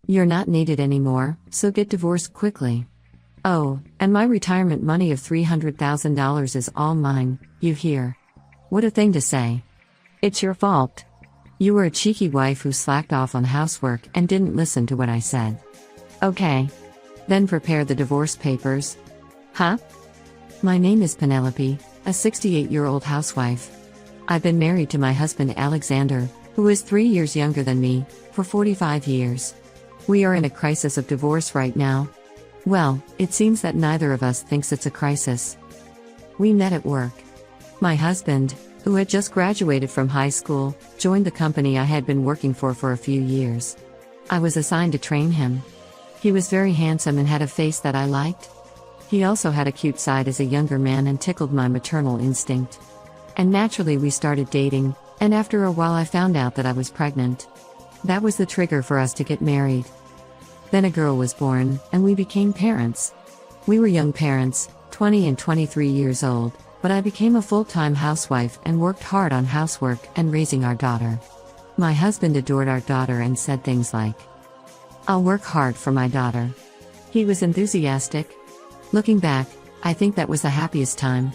You're not needed anymore, so get divorced quickly. Oh, and my retirement money of $300,000 is all mine, you hear? What a thing to say. It's your fault. You were a cheeky wife who slacked off on housework and didn't listen to what I said. Okay. Then prepare the divorce papers. Huh? My name is Penelope, a 68-year-old housewife. I've been married to my husband Alexander, who is 3 years younger than me, for 45 years. We are in a crisis of divorce right now. Well, it seems that neither of us thinks it's a crisis. We met at work. My husband, who had just graduated from high school, joined the company I had been working for a few years. I was assigned to train him. He was very handsome and had a face that I liked. He also had a cute side as a younger man and tickled my maternal instinct. And naturally we started dating, and after a while I found out that I was pregnant. That was the trigger for us to get married. Then a girl was born, and we became parents. We were young parents, 20 and 23 years old, but I became a full-time housewife and worked hard on housework and raising our daughter. My husband adored our daughter and said things like, "I'll work hard for my daughter." He was enthusiastic. Looking back, I think that was the happiest time.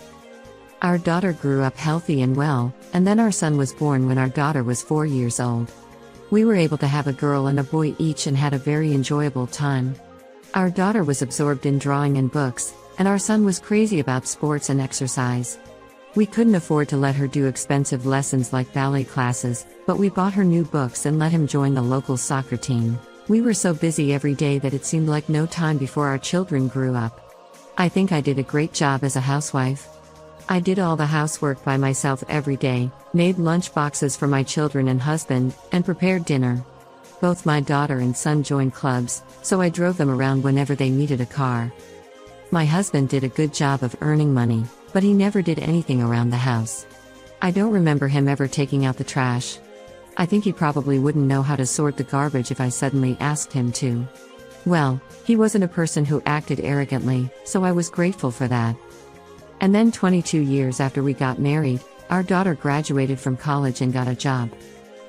Our daughter grew up healthy and well, and then our son was born when our daughter was 4 years old. We were able to have a girl and a boy each and had a very enjoyable time. Our daughter was absorbed in drawing and books, and our son was crazy about sports and exercise. We couldn't afford to let her do expensive lessons like ballet classes, but we bought her new books and let him join the local soccer team. We were so busy every day that it seemed like no time before our children grew up. I think I did a great job as a housewife. I did all the housework by myself every day, made lunch boxes for my children and husband, and prepared dinner. Both my daughter and son joined clubs, so I drove them around whenever they needed a car. My husband did a good job of earning money, but he never did anything around the house. I don't remember him ever taking out the trash. I think he probably wouldn't know how to sort the garbage if I suddenly asked him to. Well, he wasn't a person who acted arrogantly, so I was grateful for that. And then 22 years after we got married, our daughter graduated from college and got a job.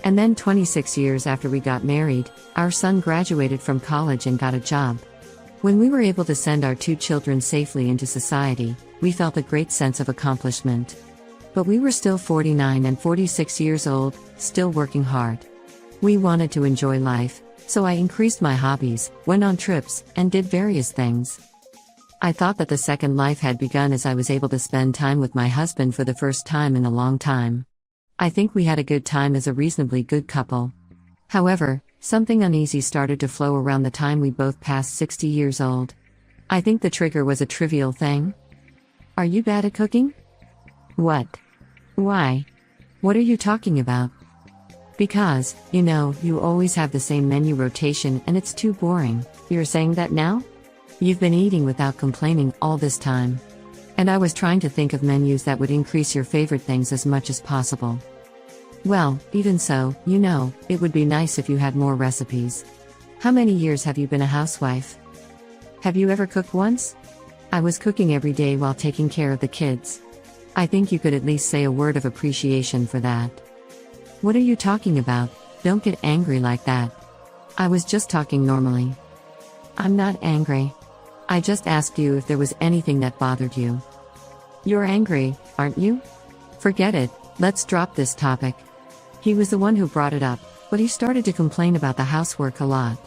And then 26 years after we got married, our son graduated from college and got a job. When we were able to send our 2 children safely into society, we felt a great sense of accomplishment. But we were still 49 and 46 years old, still working hard. We wanted to enjoy life, so I increased my hobbies, went on trips, and did various things. I thought that the second life had begun as I was able to spend time with my husband for the first time in a long time. I think we had a good time as a reasonably good couple. However, something uneasy started to flow around the time we both passed 60 years old. I think the trigger was a trivial thing. Are you bad at cooking? What? Why? What are you talking about? Because, you always have the same menu rotation and it's too boring. You're saying that now? You've been eating without complaining all this time. And I was trying to think of menus that would increase your favorite things as much as possible. Well, even so, it would be nice if you had more recipes. How many years have you been a housewife? Have you ever cooked once? I was cooking every day while taking care of the kids. I think you could at least say a word of appreciation for that. What are you talking about? Don't get angry like that. I was just talking normally. I'm not angry. I just asked you if there was anything that bothered you. You're angry, aren't you? Forget it, let's drop this topic. He was the one who brought it up, but he started to complain about the housework a lot.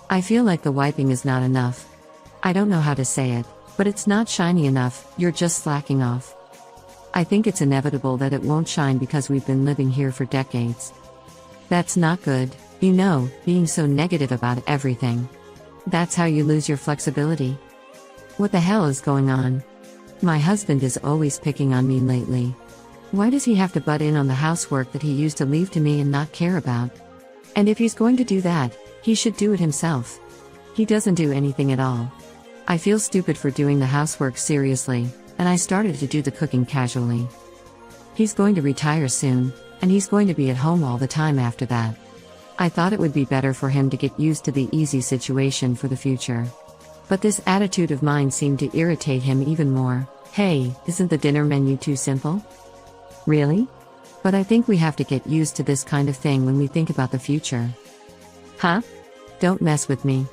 I feel like the wiping is not enough. I don't know how to say it, but it's not shiny enough, you're just slacking off. I think it's inevitable that it won't shine because we've been living here for decades. That's not good, being so negative about everything. That's how you lose your flexibility. What the hell is going on? My husband is always picking on me lately. Why does he have to butt in on the housework that he used to leave to me and not care about? And if he's going to do that, he should do it himself. He doesn't do anything at all. I feel stupid for doing the housework seriously, and I started to do the cooking casually. He's going to retire soon, and he's going to be at home all the time after that. I thought it would be better for him to get used to the easy situation for the future. But this attitude of mine seemed to irritate him even more. Hey, isn't the dinner menu too simple? Really? But I think we have to get used to this kind of thing when we think about the future. Huh? Don't mess with me.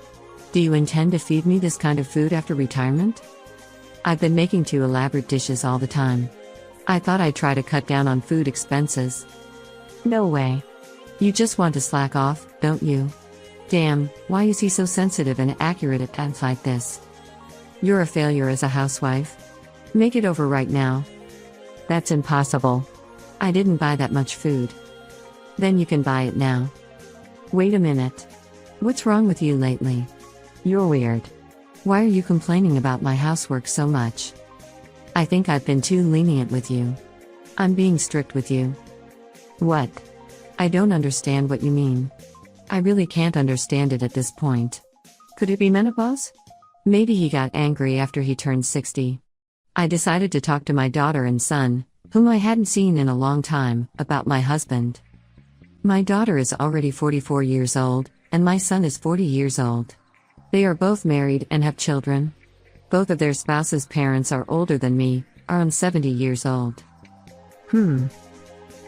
Do you intend to feed me this kind of food after retirement? I've been making 2 elaborate dishes all the time. I thought I'd try to cut down on food expenses. No way. You just want to slack off, don't you? Damn, why is he so sensitive and accurate at times like this? You're a failure as a housewife. Make it over right now. That's impossible. I didn't buy that much food. Then you can buy it now. Wait a minute. What's wrong with you lately? You're weird. Why are you complaining about my housework so much? I think I've been too lenient with you. I'm being strict with you. What? I don't understand what you mean. I really can't understand it at this point. Could it be menopause? Maybe he got angry after he turned 60. I decided to talk to my daughter and son, whom I hadn't seen in a long time, about my husband. My daughter is already 44 years old, and my son is 40 years old. They are both married and have children. Both of their spouses' parents are older than me, are 70 years old.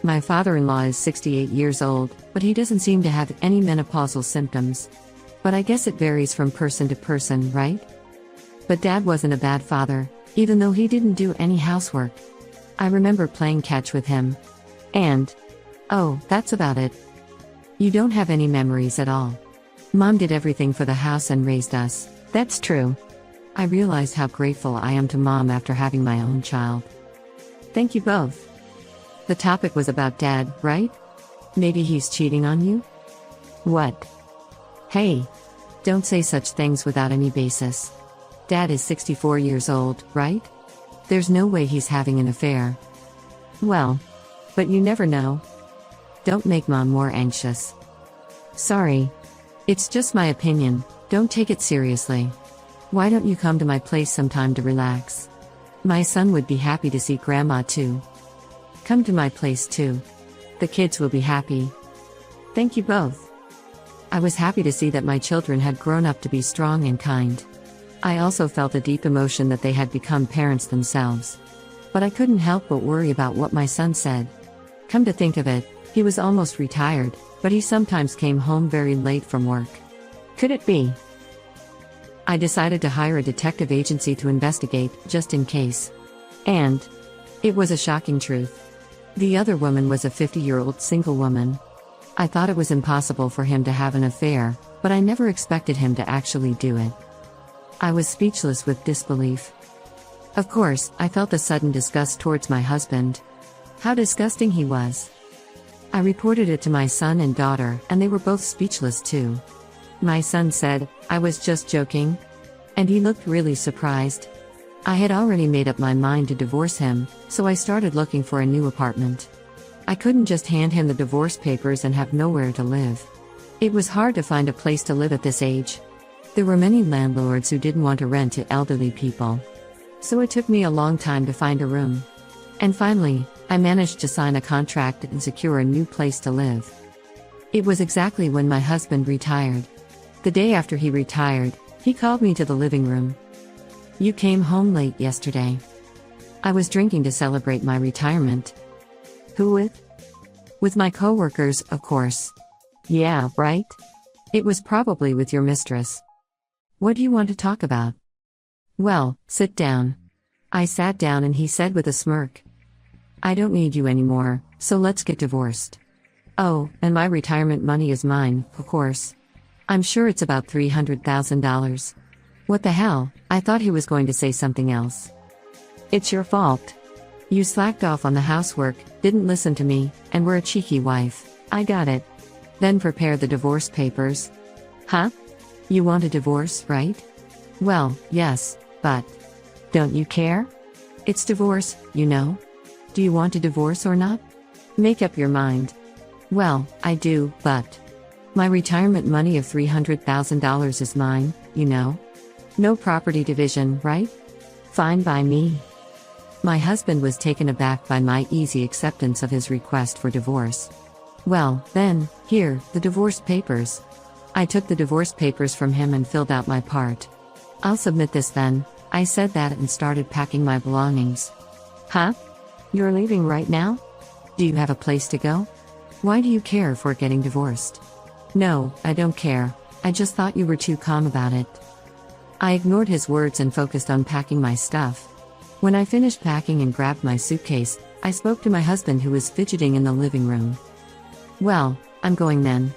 My father-in-law is 68 years old, but he doesn't seem to have any menopausal symptoms. But I guess it varies from person to person, right? But Dad wasn't a bad father, even though he didn't do any housework. I remember playing catch with him. And, oh, that's about it. You don't have any memories at all. Mom did everything for the house and raised us. That's true. I realize how grateful I am to Mom after having my own child. Thank you both. The topic was about Dad, right? Maybe he's cheating on you? What? Hey, don't say such things without any basis. Dad is 64 years old, right? There's no way he's having an affair. Well, but you never know. Don't make Mom more anxious. Sorry. It's just my opinion, don't take it seriously. Why don't you come to my place sometime to relax? My son would be happy to see Grandma too. Come to my place too. The kids will be happy. Thank you both. I was happy to see that my children had grown up to be strong and kind. I also felt a deep emotion that they had become parents themselves. But I couldn't help but worry about what my son said. Come to think of it, he was almost retired, but he sometimes came home very late from work. Could it be? I decided to hire a detective agency to investigate, just in case. And it was a shocking truth. The other woman was a 50-year-old single woman. I thought it was impossible for him to have an affair, but I never expected him to actually do it. I was speechless with disbelief. Of course, I felt a sudden disgust towards my husband. How disgusting he was. I reported it to my son and daughter, and they were both speechless too. My son said, "I was just joking." And he looked really surprised. I had already made up my mind to divorce him, so I started looking for a new apartment. I couldn't just hand him the divorce papers and have nowhere to live. It was hard to find a place to live at this age. There were many landlords who didn't want to rent to elderly people. So it took me a long time to find a room. And finally, I managed to sign a contract and secure a new place to live. It was exactly when my husband retired. The day after he retired, he called me to the living room. "You came home late yesterday." I was drinking to celebrate my retirement. Who with? With my coworkers, of course. Yeah, right? It was probably with your mistress. What do you want to talk about? Well, sit down. I sat down and he said with a smirk, "I don't need you anymore, so let's get divorced." Oh, and my retirement money is mine, of course. I'm sure it's about $300,000. What the hell, I thought he was going to say something else. It's your fault. You slacked off on the housework, didn't listen to me, and were a cheeky wife. I got it. Then prepare the divorce papers. Huh? You want a divorce, right? Well, yes, but don't you care? It's divorce, you know. Do you want a divorce or not? Make up your mind. Well, I do, but my retirement money of $300,000 is mine, you know. No property division, right? Fine by me. My husband was taken aback by my easy acceptance of his request for divorce. Well, then, here, the divorce papers. I took the divorce papers from him and filled out my part. I'll submit this then, I said that and started packing my belongings. Huh? You're leaving right now? Do you have a place to go? Why do you care for getting divorced? No, I don't care, I just thought you were too calm about it. I ignored his words and focused on packing my stuff. When I finished packing and grabbed my suitcase, I spoke to my husband who was fidgeting in the living room. Well, I'm going then.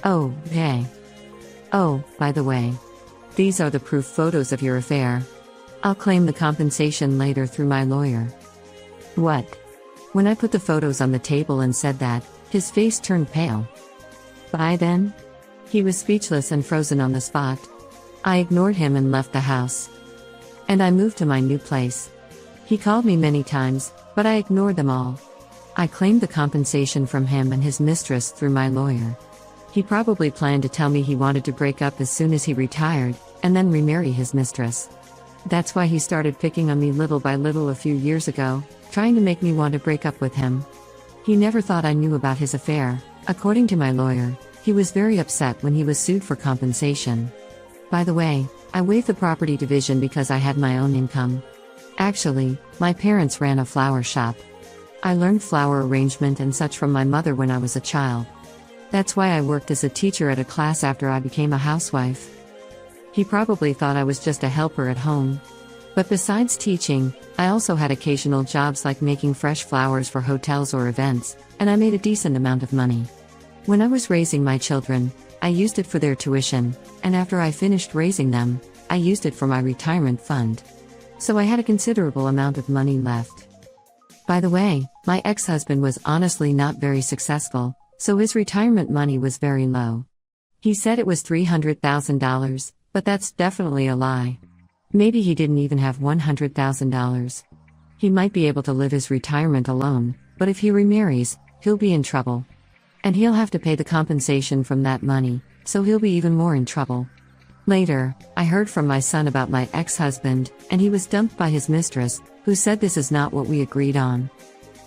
Oh, hey. Oh, by the way. These are the proof photos of your affair. I'll claim the compensation later through my lawyer. What? When I put the photos on the table and said that, his face turned pale. By then? He was speechless and frozen on the spot. I ignored him and left the house. And I moved to my new place. He called me many times, but I ignored them all. I claimed the compensation from him and his mistress through my lawyer. He probably planned to tell me he wanted to break up as soon as he retired, and then remarry his mistress. That's why he started picking on me little by little a few years ago, trying to make me want to break up with him. He never thought I knew about his affair. According to my lawyer, he was very upset when he was sued for compensation. By the way, I waived the property division because I had my own income. Actually, my parents ran a flower shop. I learned flower arrangement and such from my mother when I was a child. That's why I worked as a teacher at a class after I became a housewife. He probably thought I was just a helper at home. But besides teaching, I also had occasional jobs like making fresh flowers for hotels or events, and I made a decent amount of money. When I was raising my children, I used it for their tuition, and after I finished raising them, I used it for my retirement fund. So I had a considerable amount of money left. By the way, my ex-husband was honestly not very successful, so his retirement money was very low. He said it was $300,000, but that's definitely a lie. Maybe he didn't even have $100,000. He might be able to live his retirement alone, but if he remarries, he'll be in trouble. And he'll have to pay the compensation from that money, so he'll be even more in trouble. Later, I heard from my son about my ex-husband, and he was dumped by his mistress, who said this is not what we agreed on.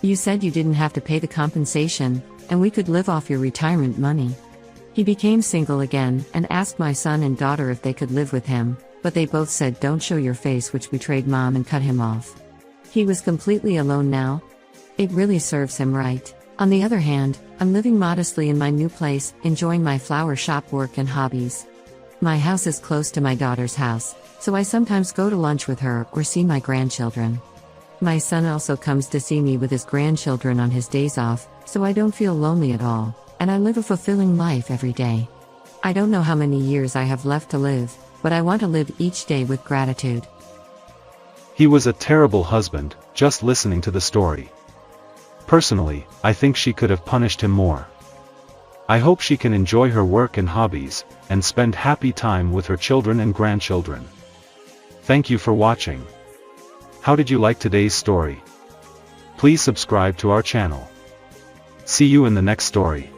You said you didn't have to pay the compensation, and we could live off your retirement money. He became single again and asked my son and daughter if they could live with him, but they both said don't show your face, which betrayed mom and cut him off. He was completely alone now. It really serves him right. On the other hand, I'm living modestly in my new place, enjoying my flower shop work and hobbies. My house is close to my daughter's house, so I sometimes go to lunch with her or see my grandchildren. My son also comes to see me with his grandchildren on his days off, so I don't feel lonely at all, and I live a fulfilling life every day. I don't know how many years I have left to live, but I want to live each day with gratitude. He was a terrible husband, just listening to the story. Personally, I think she could have punished him more. I hope she can enjoy her work and hobbies, and spend happy time with her children and grandchildren. Thank you for watching. How did you like today's story? Please subscribe to our channel. See you in the next story.